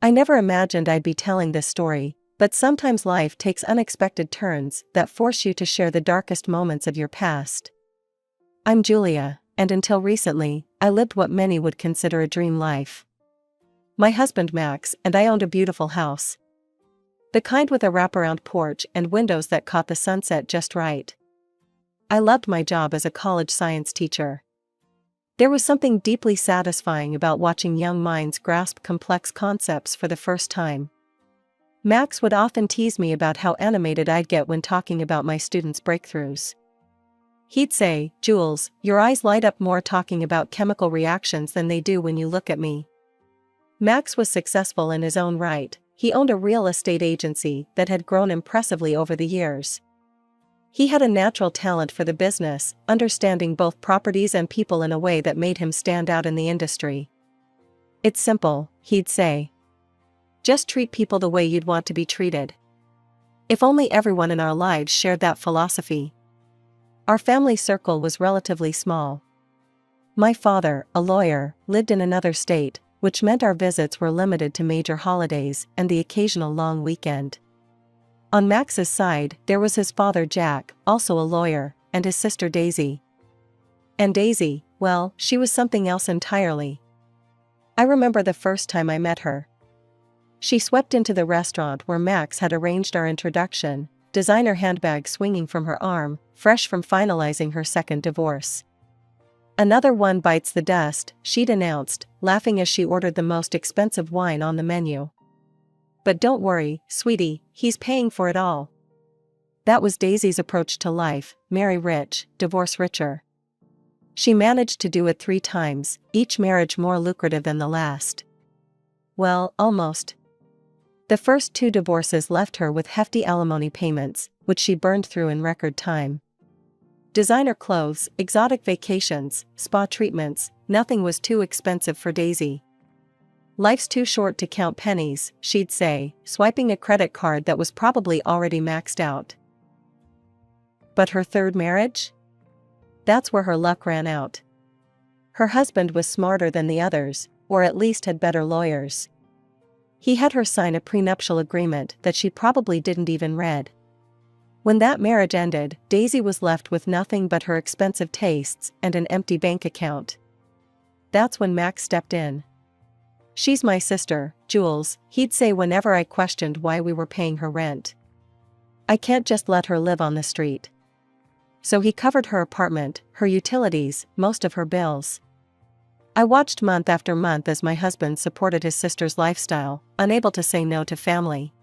I never imagined I'd be telling this story, but sometimes life takes unexpected turns that force you to share the darkest moments of your past. I'm Julia, and until recently, I lived what many would consider a dream life. My husband Max and I owned a beautiful house. The kind with a wraparound porch and windows that caught the sunset just right. I loved my job as a college science teacher. There was something deeply satisfying about watching young minds grasp complex concepts for the first time. Max would often tease me about how animated I'd get when talking about my students' breakthroughs. He'd say, "Jules, your eyes light up more talking about chemical reactions than they do when you look at me." Max was successful in his own right. He owned a real estate agency that had grown impressively over the years. He had a natural talent for the business, understanding both properties and people in a way that made him stand out in the industry. "It's simple," he'd say. "Just treat people the way you'd want to be treated." If only everyone in our lives shared that philosophy. Our family circle was relatively small. My father, a lawyer, lived in another state, which meant our visits were limited to major holidays and the occasional long weekend. On Max's side, there was his father Jack, also a lawyer, and his sister Daisy. And Daisy, well, she was something else entirely. I remember the first time I met her. She swept into the restaurant where Max had arranged our introduction, designer handbag swinging from her arm, fresh from finalizing her second divorce. "Another one bites the dust," she'd announced, laughing as she ordered the most expensive wine on the menu. "But don't worry, sweetie, he's paying for it all." That was Daisy's approach to life: marry rich, divorce richer. She managed to do it 3 times, each marriage more lucrative than the last. Well, almost. The first 2 divorces left her with hefty alimony payments, which she burned through in record time. Designer clothes, exotic vacations, spa treatments, nothing was too expensive for Daisy. "Life's too short to count pennies," she'd say, swiping a credit card that was probably already maxed out. But her third marriage? That's where her luck ran out. Her husband was smarter than the others, or at least had better lawyers. He had her sign a prenuptial agreement that she probably didn't even read. When that marriage ended, Daisy was left with nothing but her expensive tastes and an empty bank account. That's when Max stepped in. "She's my sister, Jules," he'd say whenever I questioned why we were paying her rent. "I can't just let her live on the street." So he covered her apartment, her utilities, most of her bills. I watched month after month as my husband supported his sister's lifestyle, unable to say no to family.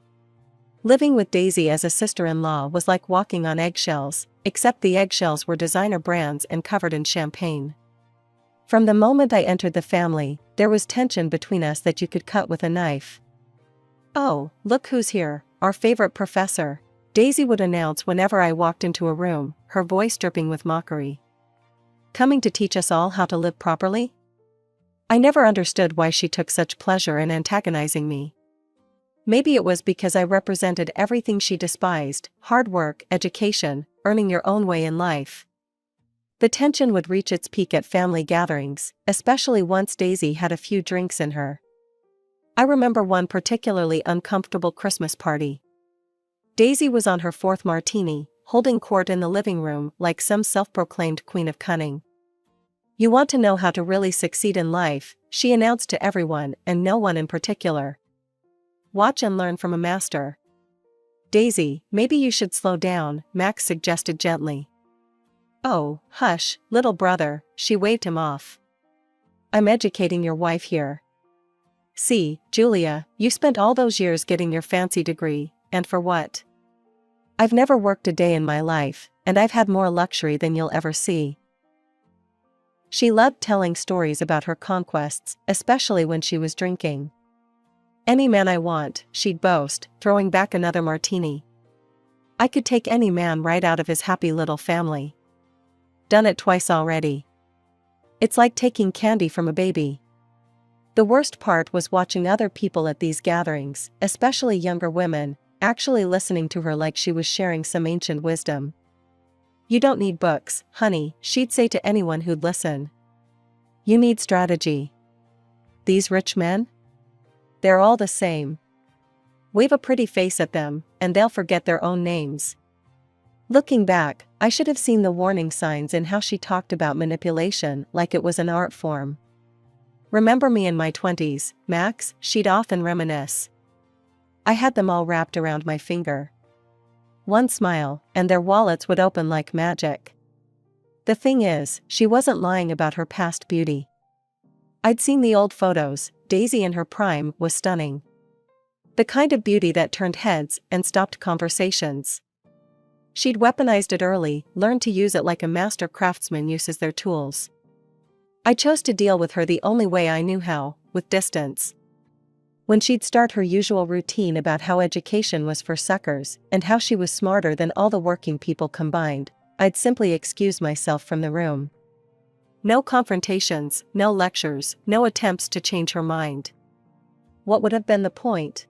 Living with Daisy as a sister-in-law was like walking on eggshells, except the eggshells were designer brands and covered in champagne. From the moment I entered the family, there was tension between us that you could cut with a knife. "Oh, look who's here, our favorite professor," Daisy would announce whenever I walked into a room, her voice dripping with mockery. "Coming to teach us all how to live properly?" I never understood why she took such pleasure in antagonizing me. Maybe it was because I represented everything she despised: hard work, education, earning your own way in life. The tension would reach its peak at family gatherings, especially once Daisy had a few drinks in her. I remember one particularly uncomfortable Christmas party. Daisy was on her 4th martini, holding court in the living room like some self-proclaimed queen of cunning. "You want to know how to really succeed in life," she announced to everyone and no one in particular. "Watch and learn from a master." "Daisy, maybe you should slow down," Max suggested gently. "Oh, hush, little brother," she waved him off. "I'm educating your wife here. See, Julia, you spent all those years getting your fancy degree, and for what? I've never worked a day in my life, and I've had more luxury than you'll ever see." She loved telling stories about her conquests, especially when she was drinking. "Any man I want," she'd boast, throwing back another martini. "I could take any man right out of his happy little family. Done it twice already. It's like taking candy from a baby." The worst part was watching other people at these gatherings, especially younger women, actually listening to her like she was sharing some ancient wisdom. "You don't need books, honey," she'd say to anyone who'd listen. "You need strategy. These rich men? They're all the same. Wave a pretty face at them, and they'll forget their own names. Looking back, I should have seen the warning signs in how she talked about manipulation like it was an art form. Remember me in my 20s, Max, she'd often reminisce. I had them all wrapped around my finger. One smile, and their wallets would open like magic. The thing is, she wasn't lying about her past beauty. I'd seen the old photos. Daisy in her prime was stunning. The kind of beauty that turned heads and stopped conversations. She'd weaponized it early, learned to use it like a master craftsman uses their tools. I chose to deal with her the only way I knew how, with distance. When she'd start her usual routine about how education was for suckers and how she was smarter than all the working people combined, I'd simply excuse myself from the room. No confrontations, no lectures, no attempts to change her mind. What would have been the point?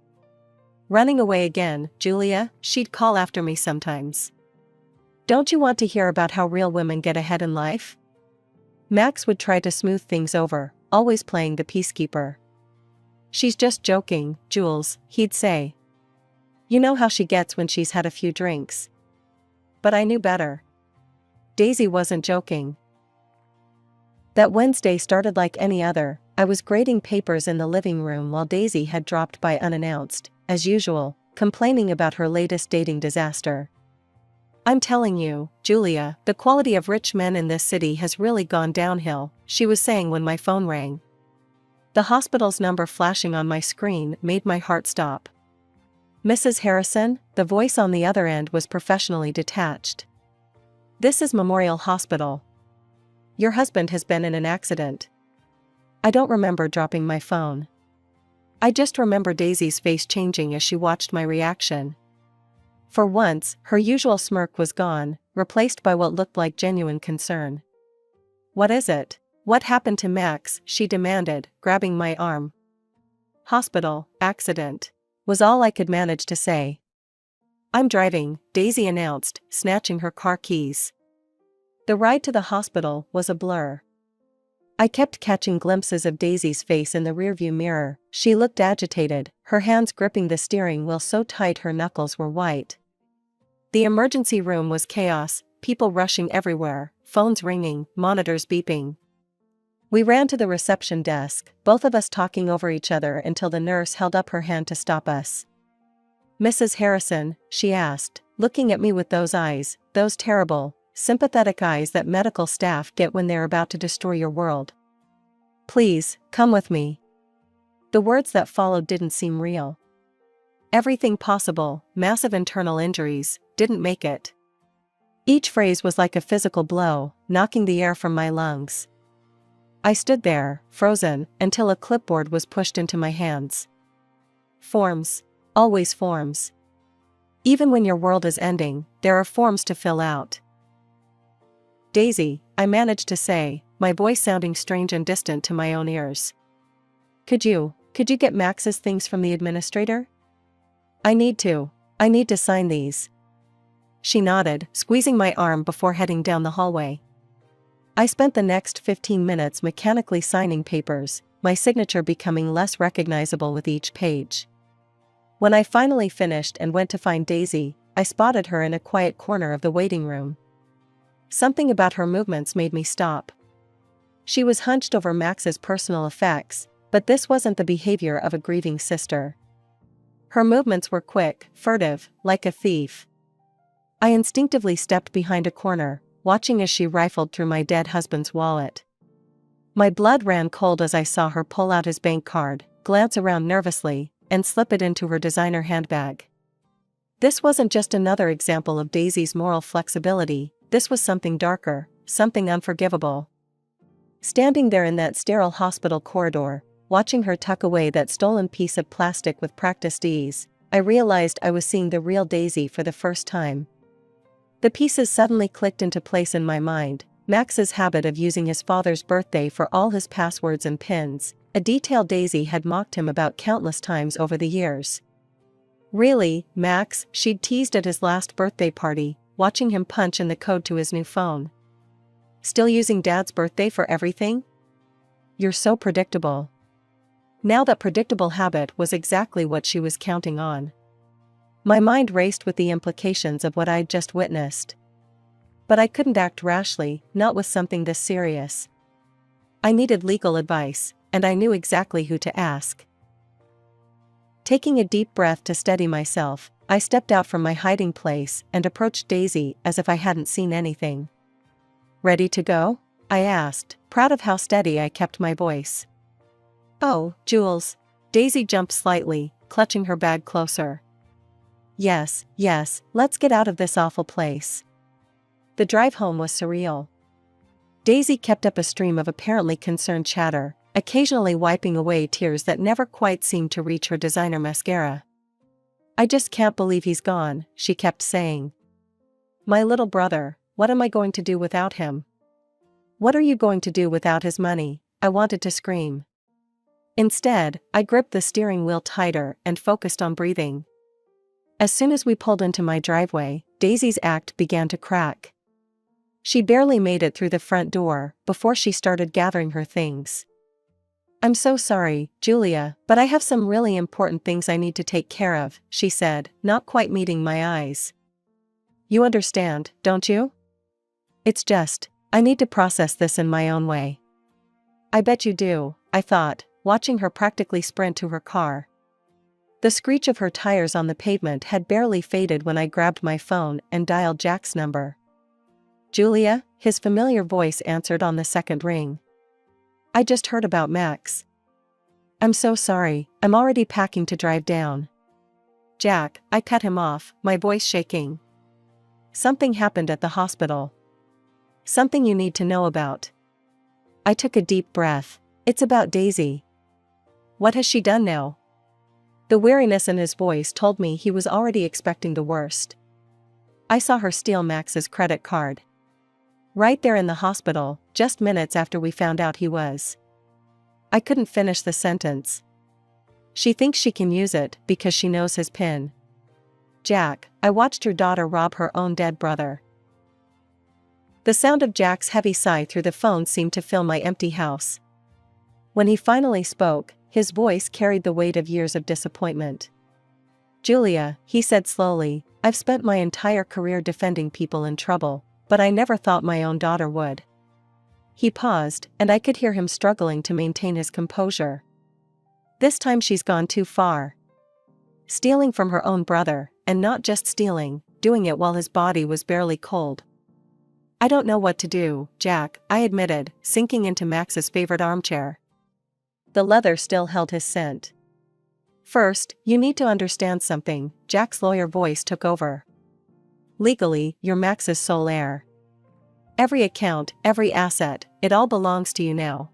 Running away again, Julia, she'd call after me sometimes. Don't you want to hear about how real women get ahead in life? Max would try to smooth things over, always playing the peacekeeper. She's just joking, Jules, he'd say. You know how she gets when she's had a few drinks. But I knew better. Daisy wasn't joking. That Wednesday started like any other. I was grading papers in the living room while Daisy had dropped by unannounced, as usual, complaining about her latest dating disaster. I'm telling you, Julia, the quality of rich men in this city has really gone downhill, she was saying when my phone rang. The hospital's number flashing on my screen made my heart stop. Mrs. Harrison, the voice on the other end was professionally detached. This is Memorial Hospital. Your husband has been in an accident. I don't remember dropping my phone. I just remember Daisy's face changing as she watched my reaction. For once, her usual smirk was gone, replaced by what looked like genuine concern. What is it? What happened to Max? She demanded, grabbing my arm. Hospital, accident, was all I could manage to say. I'm driving, Daisy announced, snatching her car keys. The ride to the hospital was a blur. I kept catching glimpses of Daisy's face in the rearview mirror. She looked agitated, her hands gripping the steering wheel so tight her knuckles were white. The emergency room was chaos, people rushing everywhere, phones ringing, monitors beeping. We ran to the reception desk, both of us talking over each other until the nurse held up her hand to stop us. Mrs. Harrison, she asked, looking at me with those eyes, those terrible, sympathetic eyes that medical staff get when they're about to destroy your world. Please, come with me. The words that followed didn't seem real. Everything possible, massive internal injuries, didn't make it. Each phrase was like a physical blow, knocking the air from my lungs. I stood there, frozen, until a clipboard was pushed into my hands. Forms. Always forms. Even when your world is ending, there are forms to fill out. Daisy, I managed to say, my voice sounding strange and distant to my own ears. Could you get Max's things from the administrator? I need to sign these. She nodded, squeezing my arm before heading down the hallway. I spent the next 15 minutes mechanically signing papers, my signature becoming less recognizable with each page. When I finally finished and went to find Daisy, I spotted her in a quiet corner of the waiting room. Something about her movements made me stop. She was hunched over Max's personal effects, but this wasn't the behavior of a grieving sister. Her movements were quick, furtive, like a thief. I instinctively stepped behind a corner, watching as she rifled through my dead husband's wallet. My blood ran cold as I saw her pull out his bank card, glance around nervously, and slip it into her designer handbag. This wasn't just another example of Daisy's moral flexibility, this was something darker, something unforgivable. Standing there in that sterile hospital corridor, watching her tuck away that stolen piece of plastic with practiced ease, I realized I was seeing the real Daisy for the first time. The pieces suddenly clicked into place in my mind. Max's habit of using his father's birthday for all his passwords and pins, a detail Daisy had mocked him about countless times over the years. Really, Max, she'd teased at his last birthday party, watching him punch in the code to his new phone. Still using Dad's birthday for everything? You're so predictable. Now that predictable habit was exactly what she was counting on. My mind raced with the implications of what I'd just witnessed. But I couldn't act rashly, not with something this serious. I needed legal advice, and I knew exactly who to ask. Taking a deep breath to steady myself, I stepped out from my hiding place and approached Daisy as if I hadn't seen anything. "Ready to go?" I asked, proud of how steady I kept my voice. "Oh, Jules." Daisy jumped slightly, clutching her bag closer. Yes, let's get out of this awful place." The drive home was surreal. Daisy kept up a stream of apparently concerned chatter, occasionally wiping away tears that never quite seemed to reach her designer mascara. "I just can't believe he's gone," she kept saying. "My little brother, what am I going to do without him?" "What are you going to do without his money?" I wanted to scream. Instead, I gripped the steering wheel tighter and focused on breathing. As soon as we pulled into my driveway, Daisy's act began to crack. She barely made it through the front door before she started gathering her things. "I'm so sorry, Julia, but I have some really important things I need to take care of," she said, not quite meeting my eyes. "You understand, don't you? It's just, I need to process this in my own way." "I bet you do," I thought, watching her practically sprint to her car. The screech of her tires on the pavement had barely faded when I grabbed my phone and dialed Jack's number. "Julia," his familiar voice answered on the second ring. "I just heard about Max." "I'm so sorry, I'm already packing to drive down." "Jack," I cut him off, my voice shaking. "Something happened at the hospital. Something you need to know about." I took a deep breath. "It's about Daisy." "What has she done now?" The weariness in his voice told me he was already expecting the worst. "I saw her steal Max's credit card. Right there in the hospital, just minutes after we found out he was." I couldn't finish the sentence. "She thinks she can use it because she knows his PIN." "Jack, I watched your daughter rob her own dead brother." The sound of Jack's heavy sigh through the phone seemed to fill my empty house. When he finally spoke, his voice carried the weight of years of disappointment. "Julia," he said slowly, "I've spent my entire career defending people in trouble, but I never thought my own daughter would." He paused, and I could hear him struggling to maintain his composure. "This time she's gone too far. Stealing from her own brother, and not just stealing, doing it while his body was barely cold." "I don't know what to do, Jack," I admitted, sinking into Max's favorite armchair. The leather still held his scent. "First, you need to understand something," Jack's lawyer voice took over. "Legally, you're Max's sole heir. Every account, every asset, it all belongs to you now.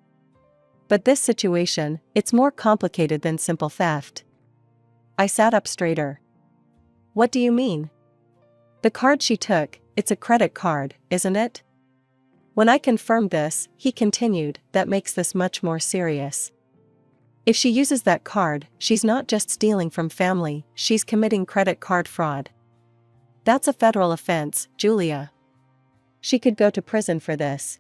But this situation, it's more complicated than simple theft." I sat up straighter. "What do you mean?" "The card she took, it's a credit card, isn't it?" When I confirmed this, he continued, "That makes this much more serious. If she uses that card, she's not just stealing from family, she's committing credit card fraud. That's a federal offense, Julia. She could go to prison for this."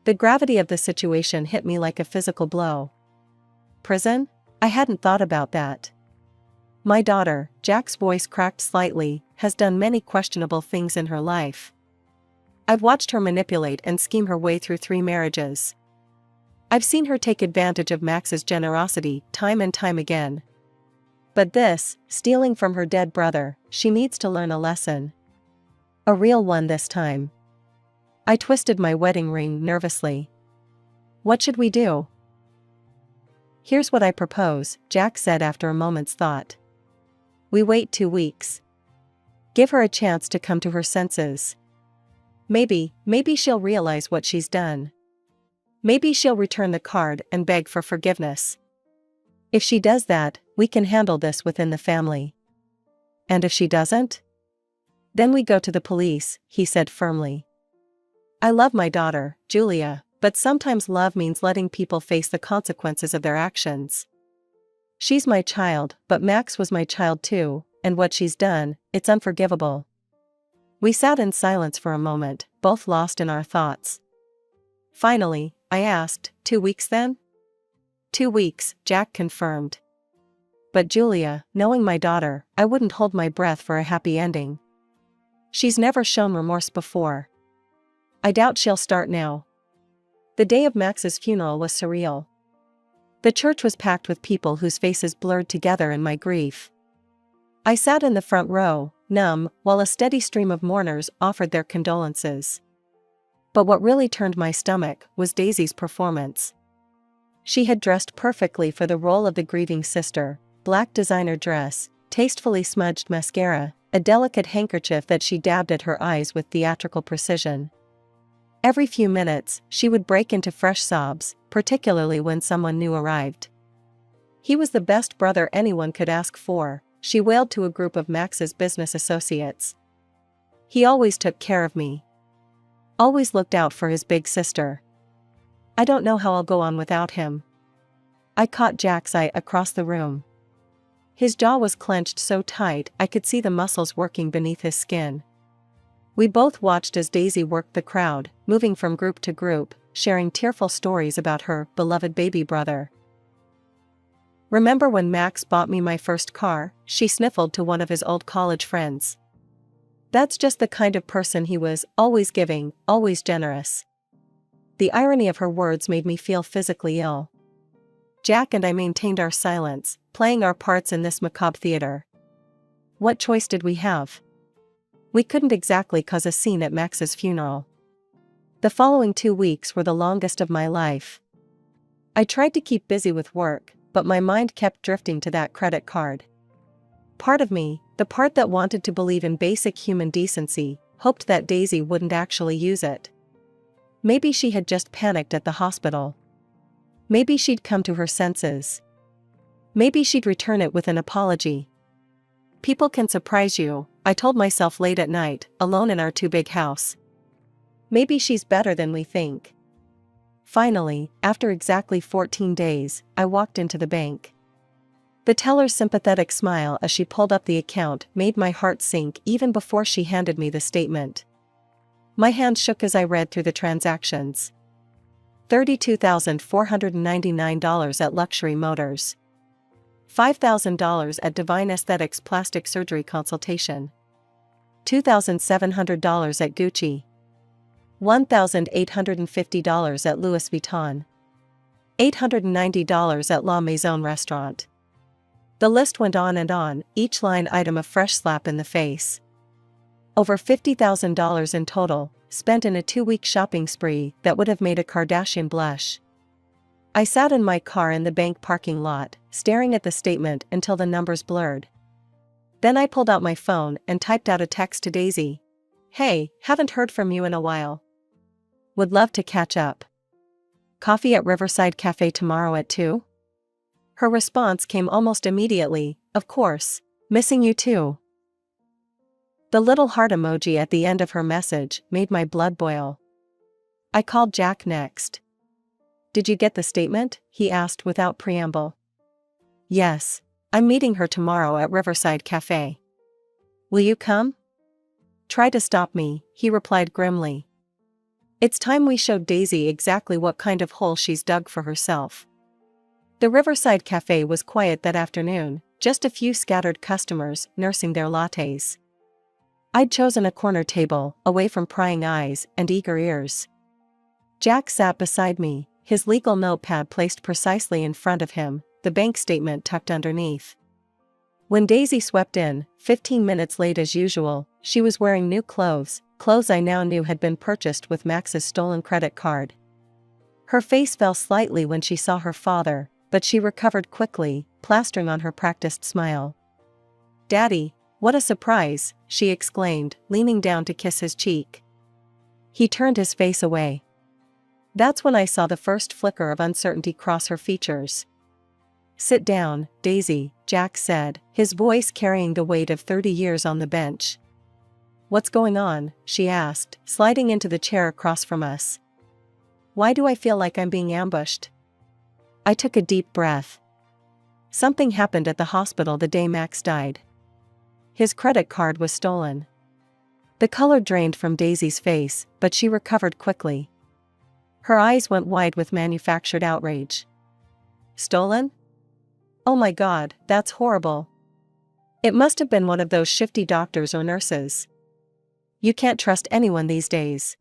The gravity of the situation hit me like a physical blow. "Prison? I hadn't thought about that. My daughter," Jack's voice cracked slightly, "has done many questionable things in her life. I've watched her manipulate and scheme her way through 3 marriages. I've seen her take advantage of Max's generosity time and time again. But this, stealing from her dead brother, she needs to learn a lesson. A real one this time." I twisted my wedding ring nervously. "What should we do?" "Here's what I propose," Jack said after a moment's thought. "We wait 2 weeks. Give her a chance to come to her senses. Maybe she'll realize what she's done. Maybe she'll return the card and beg for forgiveness. If she does that, we can handle this within the family. And if she doesn't? Then we go to the police," he said firmly. "I love my daughter, Julia, but sometimes love means letting people face the consequences of their actions. She's my child, but Max was my child too, and what she's done, it's unforgivable." We sat in silence for a moment, both lost in our thoughts. Finally, I asked, 2 weeks then?" 2 weeks, Jack confirmed. But Julia, knowing my daughter, I wouldn't hold my breath for a happy ending. She's never shown remorse before. I doubt she'll start now. The day of Max's funeral was surreal. The church was packed with people whose faces blurred together in my grief. I sat in the front row, numb, while a steady stream of mourners offered their condolences. But what really turned my stomach was Daisy's performance. She had dressed perfectly for the role of the grieving sister: black designer dress, tastefully smudged mascara, a delicate handkerchief that she dabbed at her eyes with theatrical precision. Every few minutes, she would break into fresh sobs, particularly when someone new arrived. "He was the best brother anyone could ask for," she wailed to a group of Max's business associates. "He always took care of me. Always looked out for his big sister. I don't know how I'll go on without him." I caught Jack's eye across the room. His jaw was clenched so tight I could see the muscles working beneath his skin. We both watched as Daisy worked the crowd, moving from group to group, sharing tearful stories about her beloved baby brother. "Remember when Max bought me my first car?" she sniffled to one of his old college friends. "That's just the kind of person he was, always giving, always generous." The irony of her words made me feel physically ill. Jack and I maintained our silence, playing our parts in this macabre theater. What choice did we have? We couldn't exactly cause a scene at Max's funeral. The following 2 weeks were the longest of my life. I tried to keep busy with work, but my mind kept drifting to that credit card. Part of me, the part that wanted to believe in basic human decency, hoped that Daisy wouldn't actually use it. Maybe she had just panicked at the hospital. Maybe she'd come to her senses. Maybe she'd return it with an apology. People can surprise you, I told myself late at night, alone in our too-big house. Maybe she's better than we think. Finally, after exactly 14 days, I walked into the bank. The teller's sympathetic smile as she pulled up the account made my heart sink even before she handed me the statement. My hand shook as I read through the transactions. $32,499 at Luxury Motors. $5,000 at Divine Aesthetics Plastic Surgery Consultation. $2,700 at Gucci. $1,850 at Louis Vuitton. $890 at La Maison Restaurant. The list went on and on, each line item a fresh slap in the face. Over $50,000 in total, spent in a 2-week shopping spree that would have made a Kardashian blush. I sat in my car in the bank parking lot, staring at the statement until the numbers blurred. Then I pulled out my phone and typed out a text to Daisy. "Hey, haven't heard from you in a while. Would love to catch up. Coffee at Riverside Cafe tomorrow at 2?" Her response came almost immediately, "Of course, missing you too." The little heart emoji at the end of her message made my blood boil. I called Jack next. "Did you get the statement?" he asked without preamble. "Yes, I'm meeting her tomorrow at Riverside Cafe. Will you come?" "Try to stop me," he replied grimly. It's time we showed Daisy exactly what kind of hole she's dug for herself. The Riverside Cafe was quiet that afternoon, just a few scattered customers nursing their lattes. I'd chosen a corner table, away from prying eyes and eager ears. Jack sat beside me, his legal notepad placed precisely in front of him, the bank statement tucked underneath. When Daisy swept in, 15 minutes late as usual, she was wearing new clothes I now knew had been purchased with Max's stolen credit card. Her face fell slightly when she saw her father, but she recovered quickly, plastering on her practiced smile. "Daddy, what a surprise," she exclaimed, leaning down to kiss his cheek. He turned his face away. That's when I saw the first flicker of uncertainty cross her features. "Sit down, Daisy," Jack said, his voice carrying the weight of 30 years on the bench. "What's going on?" she asked, sliding into the chair across from us. "Why do I feel like I'm being ambushed?" I took a deep breath. Something happened at the hospital the day Max died. His credit card was stolen. The color drained from Daisy's face, but she recovered quickly. Her eyes went wide with manufactured outrage. Stolen? Oh my God, that's horrible. It must have been one of those shifty doctors or nurses. You can't trust anyone these days.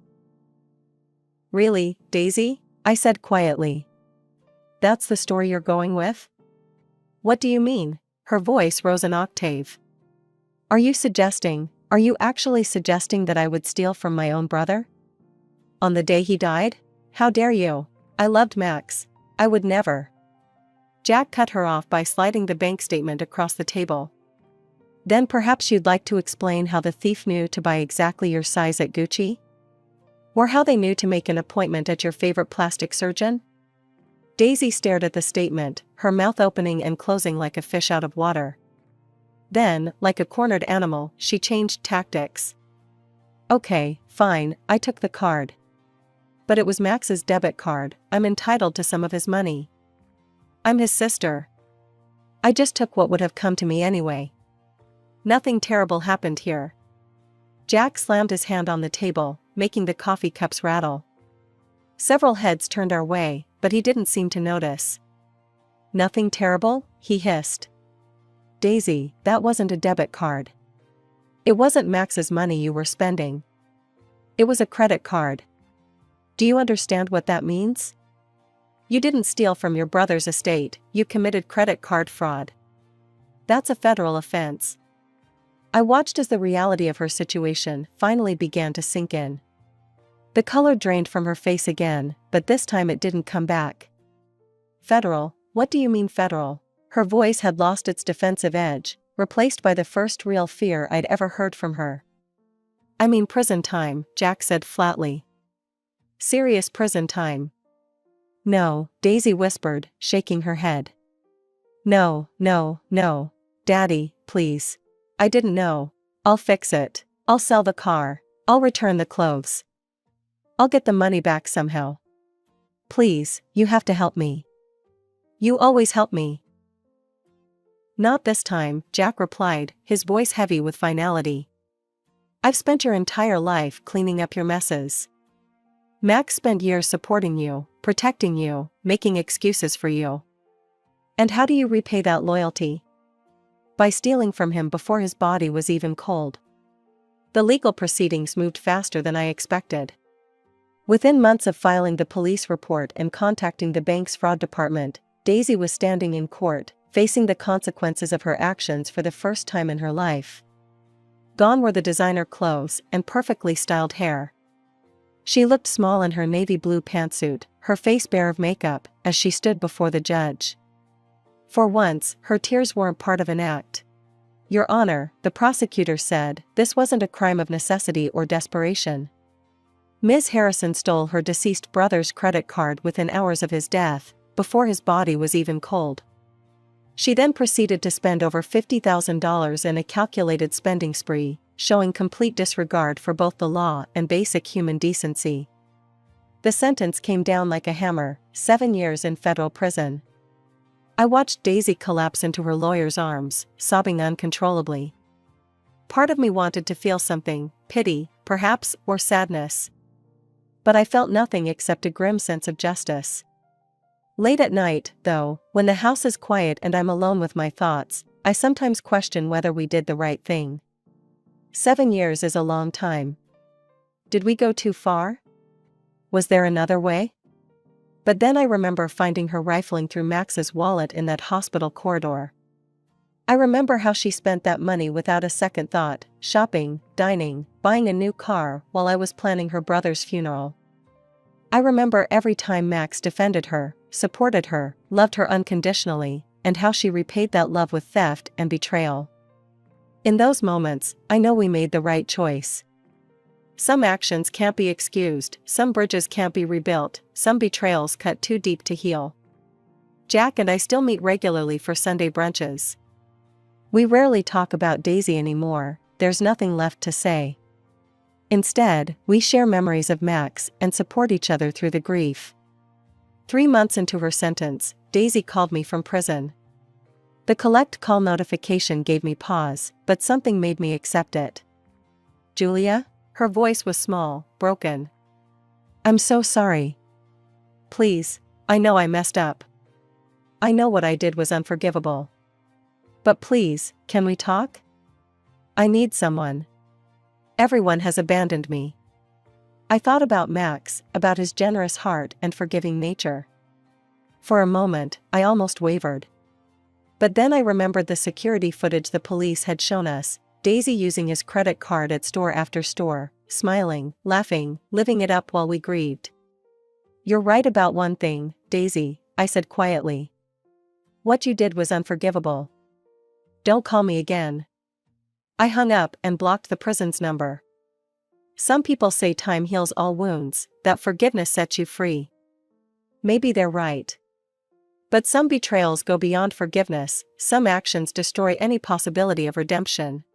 Really, Daisy? I said quietly. That's the story you're going with? What do you mean? Her voice rose an octave. Are you actually suggesting that I would steal from my own brother? On the day he died? How dare you? I loved Max. I would never. Jack cut her off by sliding the bank statement across the table. Then perhaps you'd like to explain how the thief knew to buy exactly your size at Gucci? Or how they knew to make an appointment at your favorite plastic surgeon? Daisy stared at the statement, her mouth opening and closing like a fish out of water. Then, like a cornered animal, she changed tactics. Okay, fine, I took the card. But it was Max's debit card. I'm entitled to some of his money. I'm his sister. I just took what would have come to me anyway. Nothing terrible happened here. Jack slammed his hand on the table, making the coffee cups rattle. Several heads turned our way, but he didn't seem to notice. Nothing terrible? He hissed. Daisy, that wasn't a debit card. It wasn't Max's money you were spending. It was a credit card. Do you understand what that means? You didn't steal from your brother's estate, you committed credit card fraud. That's a federal offense. I watched as the reality of her situation finally began to sink in. The color drained from her face again, but this time it didn't come back. Federal? What do you mean federal? Her voice had lost its defensive edge, replaced by the first real fear I'd ever heard from her. I mean prison time, Jack said flatly. Serious prison time. No, Daisy whispered, shaking her head. No, no, no. Daddy, please. I didn't know. I'll fix it. I'll sell the car. I'll return the clothes. I'll get the money back somehow. Please, you have to help me. You always help me. Not this time, Jack replied, his voice heavy with finality. I've spent your entire life cleaning up your messes. Max spent years supporting you, protecting you, making excuses for you. And how do you repay that loyalty? By stealing from him before his body was even cold. The legal proceedings moved faster than I expected. Within months of filing the police report and contacting the bank's fraud department, Daisy was standing in court, facing the consequences of her actions for the first time in her life. Gone were the designer clothes and perfectly styled hair. She looked small in her navy blue pantsuit, her face bare of makeup, as she stood before the judge. For once, her tears weren't part of an act. Your Honor, the prosecutor said, this wasn't a crime of necessity or desperation. Ms. Harrison stole her deceased brother's credit card within hours of his death, before his body was even cold. She then proceeded to spend over $50,000 in a calculated spending spree, showing complete disregard for both the law and basic human decency. The sentence came down like a hammer, 7 years in federal prison. I watched Daisy collapse into her lawyer's arms, sobbing uncontrollably. Part of me wanted to feel something, pity, perhaps, or sadness. But I felt nothing except a grim sense of justice. Late at night, though, when the house is quiet and I'm alone with my thoughts, I sometimes question whether we did the right thing. 7 years is a long time. Did we go too far? Was there another way? But then I remember finding her rifling through Max's wallet in that hospital corridor. I remember how she spent that money without a second thought, shopping, dining, buying a new car while I was planning her brother's funeral. I remember every time Max defended her, supported her, loved her unconditionally, and how she repaid that love with theft and betrayal. In those moments, I know we made the right choice. Some actions can't be excused, some bridges can't be rebuilt, some betrayals cut too deep to heal. Jack and I still meet regularly for Sunday brunches. We rarely talk about Daisy anymore, there's nothing left to say. Instead, we share memories of Max and support each other through the grief. 3 months into her sentence, Daisy called me from prison. The collect call notification gave me pause, but something made me accept it. Julia? Her voice was small, broken. I'm so sorry. Please, I know I messed up. I know what I did was unforgivable. But please, can we talk? I need someone. Everyone has abandoned me. I thought about Max, about his generous heart and forgiving nature. For a moment, I almost wavered. But then I remembered the security footage the police had shown us, Daisy using his credit card at store after store, smiling, laughing, living it up while we grieved. You're right about one thing, Daisy, I said quietly. What you did was unforgivable. Don't call me again. I hung up and blocked the prison's number. Some people say time heals all wounds, that forgiveness sets you free. Maybe they're right. But some betrayals go beyond forgiveness, some actions destroy any possibility of redemption.